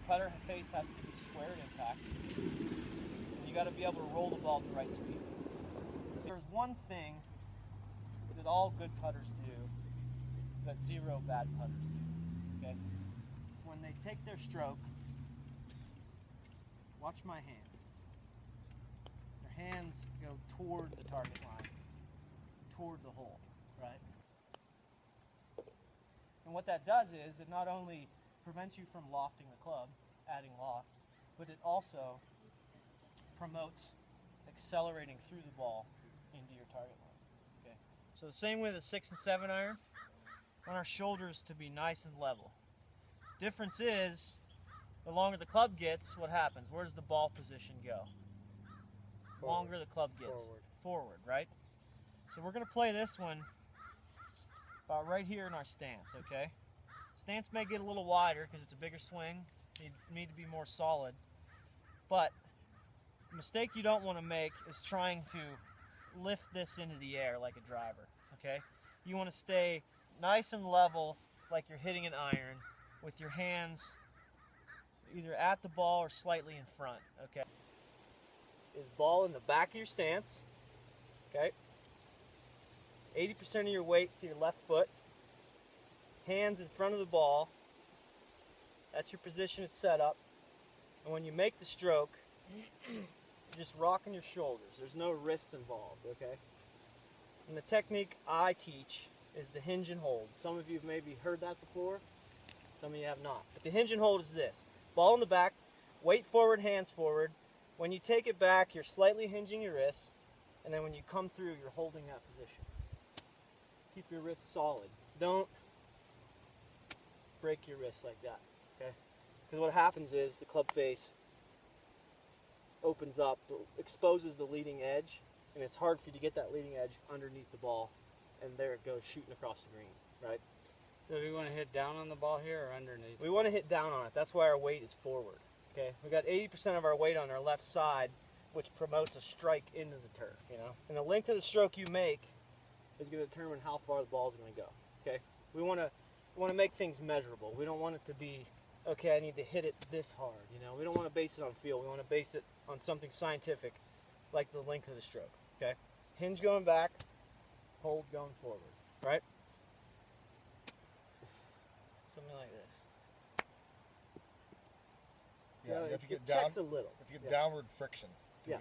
putter face has to be square at impact. And you got to be able to roll the ball at the right speed. So there's one thing that all good putters do that zero bad putters do. Okay? It's when they take their stroke. Watch my hands. Their hands go toward the target line, toward the hole, right? And what that does is it not only prevents you from lofting the club, adding loft, but it also promotes accelerating through the ball into your target line. Okay. So the same with a 6 and 7 iron, we want our shoulders to be nice and level. Difference is, the longer the club gets, what happens? Where does the ball position go? The longer the club gets. Forward, right? So we're going to play this one about right here in our stance, okay? Stance may get a little wider because it's a bigger swing. You need to be more solid. But the mistake you don't want to make is trying to lift this into the air like a driver, okay? You want to stay nice and level like you're hitting an iron with your hands either at the ball or slightly in front, okay? Is ball in the back of your stance, okay? 80% of your weight to your left foot. Hands in front of the ball. That's your position it's set up. And when you make the stroke, you're just rocking your shoulders. There's no wrists involved, okay? And the technique I teach is the hinge and hold. Some of you have maybe heard that before. Some of you have not. But the hinge and hold is this. Ball in the back, weight forward, hands forward. When you take it back, you're slightly hinging your wrists. And then when you come through, you're holding that position. Keep your wrists solid. Don't break your wrists like that, okay? Because what happens is the club face opens up, exposes the leading edge, and it's hard for you to get that leading edge underneath the ball, and there it goes shooting across the green, right? So do you want to hit down on the ball here or underneath? We want to hit down on it. That's why our weight is forward, okay? We got 80% of our weight on our left side, which promotes a strike into the turf, you know? And the length of the stroke you make is going to determine how far the ball is going to go, okay? We want to make things measurable. We don't want it to be, okay, I need to hit it this hard, you know? We don't want to base it on feel. We want to base it on something scientific, like the length of the stroke, okay? Hinge going back, hold going forward, right? Something like this. Yeah, you have to get it down. checks a little. If you get downward friction. Yeah.